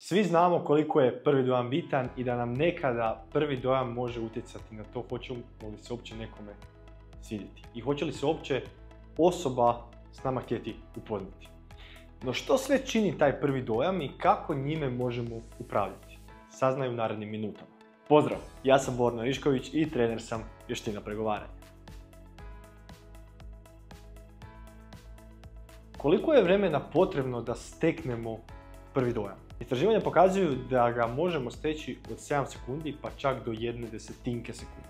Svi znamo koliko je prvi dojam bitan i da nam nekada prvi dojam može utjecati na to hoćemo li se uopće nekome svidjeti i hoće li se uopće osoba s nama htjeti upoznati. No što sve čini taj prvi dojam i kako njime možemo upravljati? Saznaj u narednim minutama. Pozdrav, ja sam Borna Rišković i trener sam vještina pregovaranja. Koliko je vremena potrebno da steknemo prvi dojam? Istraživanja pokazuju da ga možemo steći od 7 sekundi pa čak do 1/10 sekunde.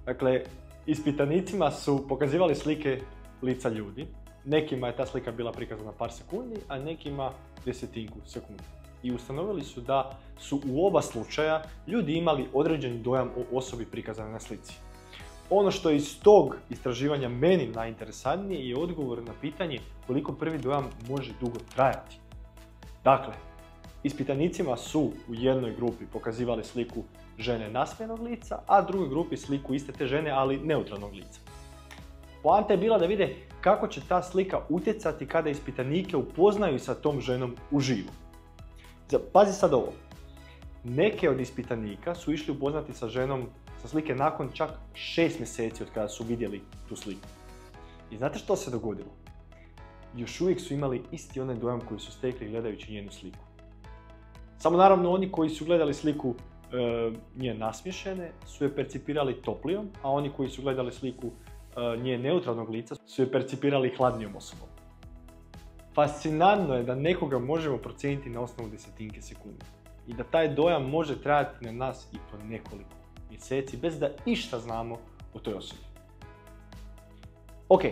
Dakle, ispitanicima su pokazivali slike lica ljudi. Nekima je ta slika bila prikazana par sekundi, a nekima 10 sekundi. I ustanovili su da su u oba slučaja ljudi imali određeni dojam o osobi prikazane na slici. Ono što je iz tog istraživanja meni najinteresantnije je odgovor na pitanje koliko prvi dojam može dugo trajati. Dakle, ispitanicima su u jednoj grupi pokazivali sliku žene nasmijenog lica, a drugoj grupi sliku iste te žene, ali neutralnog lica. Poanta je bila da vide kako će ta slika utjecati kada ispitanike upoznaju sa tom ženom uživo. Pazi sad ovo. Neke od ispitanika su išli upoznati sa ženom sa slike nakon čak 6 mjeseci od kada su vidjeli tu sliku. I znate što se dogodilo? Još uvijek su imali isti onaj dojam koji su stekli gledajući njenu sliku. Samo naravno oni koji su gledali sliku nje nasmiješene su je percipirali toplijom, a oni koji su gledali sliku nje neutralnog lica su je percipirali hladnijom osobom. Fascinantno je da nekoga možemo procijeniti na osnovu desetinke sekunde i da taj dojam može trajati na nas i po nekoliko mjeseci bez da išta znamo o toj osobi. Ok,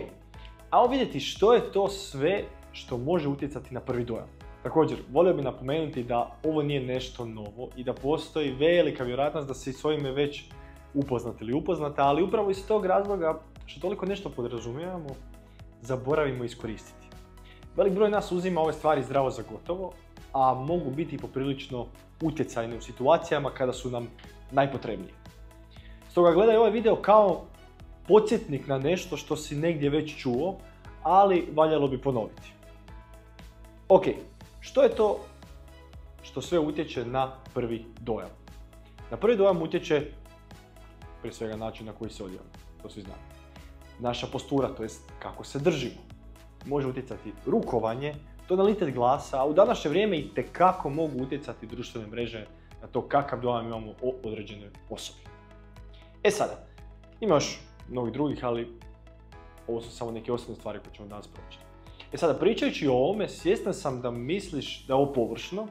ajmo vidjeti što je to sve što može utjecati na prvi dojam. Također, volio bih napomenuti da ovo nije nešto novo i da postoji velika vjerojatnost da se s ovime već upoznati ili upoznata, ali upravo iz tog razloga što toliko nešto podrazumijevamo, zaboravimo iskoristiti. Velik broj nas uzima ove stvari zdravo za gotovo, a mogu biti poprilično utjecajne u situacijama kada su nam najpotrebnije. Stoga gledaj ovaj video kao podsjetnik na nešto što si negdje već čuo, ali valjalo bi ponoviti. Ok, što je to što sve utječe na prvi dojam? Na prvi dojam utječe prije svega način na koji se odijemo, to svi znamo. Naša postura, to jest kako se držimo. Može utjecati rukovanje, tonalitet glasa, a u današnje vrijeme itekako mogu utjecati društvene mreže na to kakav dojam imamo o određenoj osobi. E sada, ima još mnogih drugih, ali ovo su samo neke osnovne stvari koje ćemo danas pročiti. E sada, pričajući o ovome, svjestan sam da misliš da je ovo površno,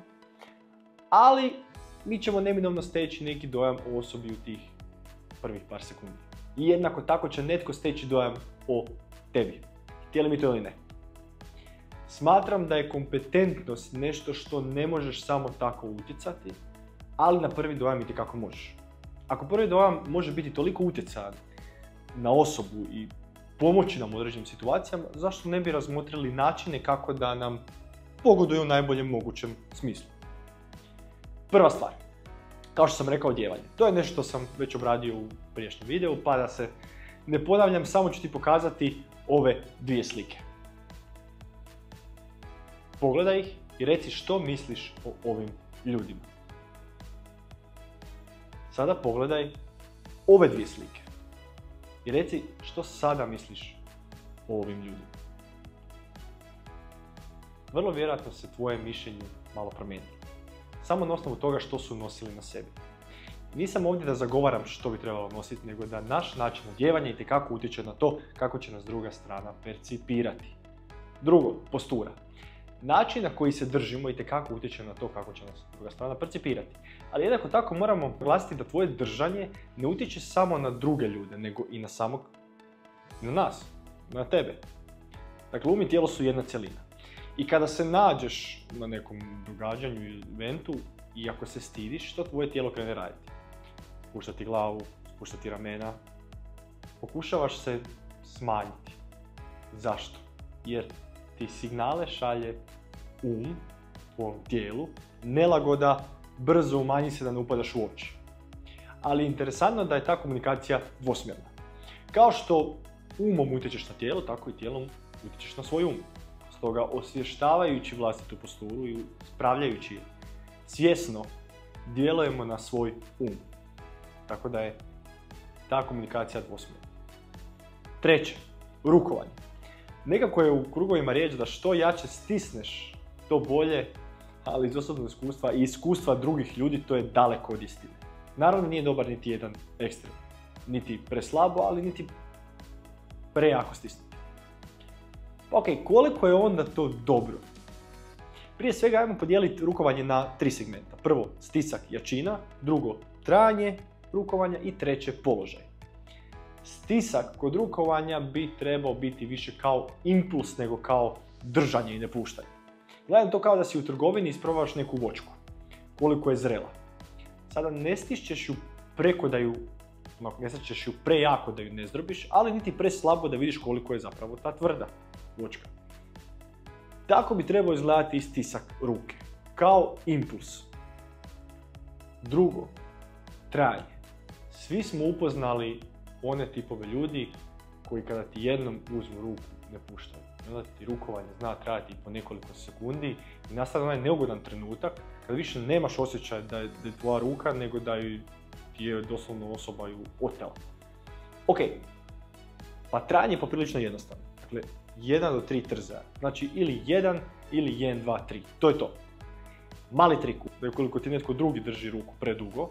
ali mi ćemo neminovno steći neki dojam o osobi u tih prvih par sekundi. I jednako tako će netko steći dojam o tebi. Htjeli mi to ili ne. Smatram da je kompetentnost nešto što ne možeš samo tako utjecati, ali na prvi dojam itekako možeš. Ako prvi dojam može biti toliko utjecajan na osobu i pomoći nam u određenim situacijama, zašto ne bi razmotrili načine kako da nam pogoduju u najboljem mogućem smislu. Prva stvar, kao što sam rekao, odijevanje. To je nešto što sam već obradio u prijašnjem videu, pa da se ne ponavljam, samo ću ti pokazati ove dvije slike. Pogledaj ih i reci što misliš o ovim ljudima. Sada pogledaj ove dvije slike i reci što sada misliš o ovim ljudima. Vrlo vjerojatno se tvoje mišljenje malo promijenilo. Samo na osnovu toga što su nosili na sebi. Nisam ovdje da zagovaram što bi trebalo nositi, nego da naš način odijevanja itekako utječe na to kako će nas druga strana percipirati. Drugo, postura. Način na koji se držimo itekako utječe na to kako će nas druga strana percipirati. Ali jednako tako moramo naglasiti da tvoje držanje ne utječe samo na druge ljude, nego i na nas, na tebe. Dakle, um i tijelo su jedna cjelina. I kada se nađeš na nekom događanju ili eventu i ako se stidiš, što tvoje tijelo krene raditi? Spuštati glavu, spuštati ramena. Pokušavaš se smanjiti. Zašto? Jer ti signale šalje tvom tijelu, nelagoda, brzo umanji se da ne upadaš u oči. Ali interesantno da je ta komunikacija dvosmjerna. Kao što umom utječeš na tijelo, tako i tijelom utječeš na svoj um. Stoga osvještavajući vlastitu posturu i spravljajući svjesno djelujemo na svoj Tako da je ta komunikacija dvosmjerna. Treće, rukovanje. Nekako je u krugovima riječ da što jače stisneš, to bolje, ali iz osobnog iskustva i iskustva drugih ljudi to je daleko od istine. Naravno nije dobar niti jedan ekstrem. Niti preslabo, ali niti prejako stisnuti. Ok, koliko je onda to dobro? Prije svega ajmo podijeliti rukovanje na 3 segmenta. Prvo, stisak, jačina. Drugo, trajanje rukovanja. I treće, položaj. Stisak kod rukovanja bi trebao biti više kao impuls nego kao držanje i ne puštanje. Gledam to kao da si u trgovini i isprobavaš neku voćku. Koliko je zrela. Sada ne stišćeš ju preko da ju, ne stišćeš ju prejako da ju ne zdrobiš, ali niti preslabo da vidiš koliko je zapravo ta tvrda voćka. Tako bi trebao izgledati i stisak ruke. Kao impuls. Drugo, trajanje. Svi smo upoznali one tipove ljudi koji kada ti jednom uzmu ruku ne puštaju. Onda ti rukovanje zna trajati po nekoliko sekundi i nastane onaj neugodan trenutak kad više nemaš osjećaj da je tvoja ruka nego da ti je doslovno osoba ju otela. Ok, pa trajanje je poprilično jednostavno. Dakle, 1 do 3 trzaja. Znači ili 1 ili 1, 2, 3. To je to. Mali trik, da ukoliko ti netko drugi drži ruku predugo,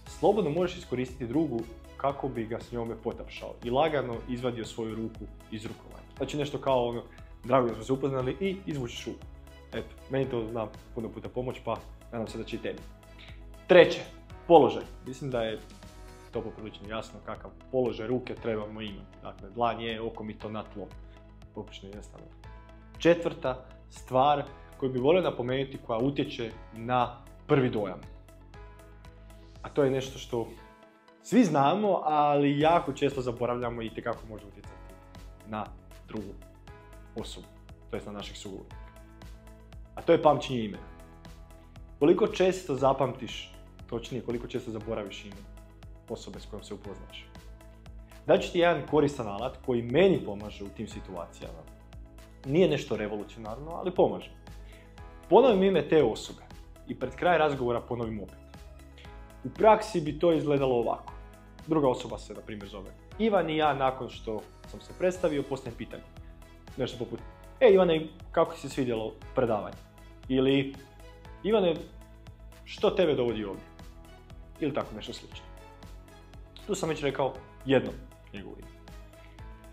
slobodno možeš iskoristiti drugu kako bi ga s njome potapšao i lagano izvadio svoju ruku iz rukovanja. Znači nešto kao ono, drago da smo se upoznali i izvučiš ruku. Eto, meni to zna puno puta pomoć, pa nadam se da će i tebi. Treće, položaj. Mislim da je to poprilično jasno kakav položaj ruke trebamo imati. Dakle, dlan je, oko mi to na tlo. Poprilično jednostavno. Četvrta stvar koju bi volio napomenuti koja utječe na prvi dojam. A to je nešto što svi znamo, ali jako često zaboravljamo i itekako može utjecati na drugu osobu, to jest na naših sugovornika. A to je pamćenje imena. Koliko često zapamtiš, točnije koliko često zaboraviš ime osobe s kojom se upoznaš. Daću ti jedan koristan alat koji meni pomaže u tim situacijama. Nije nešto revolucionarno, ali pomaže. Ponovim ime te osobe i pred kraj razgovora ponovim opet. U praksi bi to izgledalo ovako. Druga osoba se, na primjer, zove Ivan i ja nakon što sam se predstavio postavim pitanje. Nešto poput, Ivane, kako ti se svidjelo predavanje? Ili, Ivane, što tebe dovodi ovdje? Ili tako nešto slično. Tu sam već rekao jedno njegovo ime.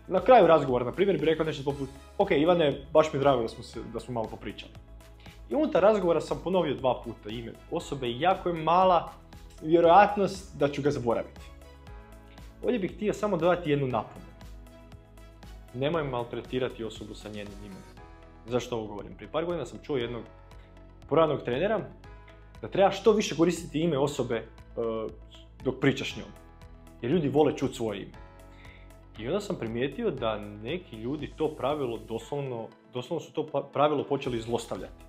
Na kraju razgovora, na primjer, bi rekao nešto poput, ok, Ivane, baš mi je drago da smo malo popričali. I unutar razgovora sam ponovio 2 puta ime osobe i jako je mala vjerojatnost da ću ga zaboraviti. Ovdje bih htio samo dodati jednu napomenu. Nemoj maltretirati osobu sa njenim imenom. Zašto ovo govorim? Prije par godina sam čuo jednog poradnog trenera da treba što više koristiti ime osobe dok pričaš njom. Jer ljudi vole čuti svoje ime. I onda sam primijetio da neki ljudi to pravilo doslovno su to pravilo počeli zlostavljati.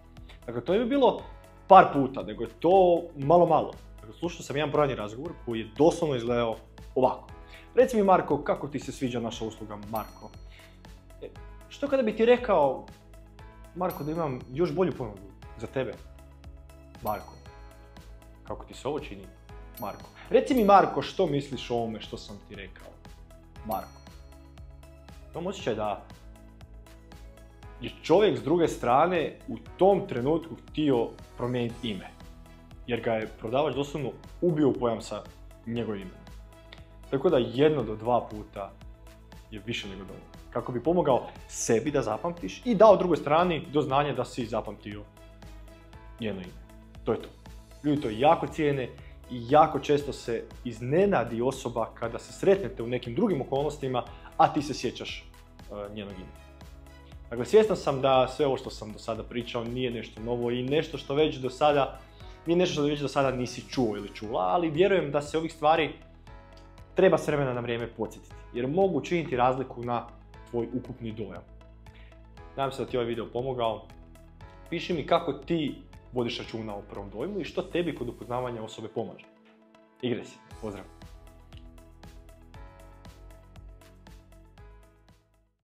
Dakle, to je bilo par puta, nego je to malo. Dakle, slušao sam jedan brojni razgovor koji je doslovno izgledao ovako. Reci mi, Marko, kako ti se sviđa naša usluga, Marko? Što kada bi ti rekao, Marko, da imam još bolju ponudu za tebe? Marko, kako ti se ovo čini? Marko. Reci mi, Marko, što misliš o ovome što sam ti rekao? Marko. Imam osjećaj da je čovjek s druge strane u tom trenutku htio promijeniti ime. Jer ga je prodavač doslovno ubio u pojam sa njegovim imenom. Tako da 1 do 2 puta je više nego dovoljno. Kako bi pomogao sebi da zapamtiš i dao drugoj strani do znanja da si zapamtio njeno ime. To je to. Ljudi to jako cijene i jako često se iznenadi osoba kada se sretnete u nekim drugim okolnostima, a ti se sjećaš njenog imena. Dakle, svjestan sam da sve ovo što sam do sada pričao nije nešto novo i nešto što već do sada nisi čuo ili čula, ali vjerujem da se ovih stvari treba s vremena na vrijeme podsjetiti, jer mogu učiniti razliku na tvoj ukupni dojam. Nadam se da ti ovaj video pomogao. Piši mi kako ti vodiš računa o prvom dojmu i što tebi kod upoznavanja osobe pomaže. Igraj se. Pozdrav!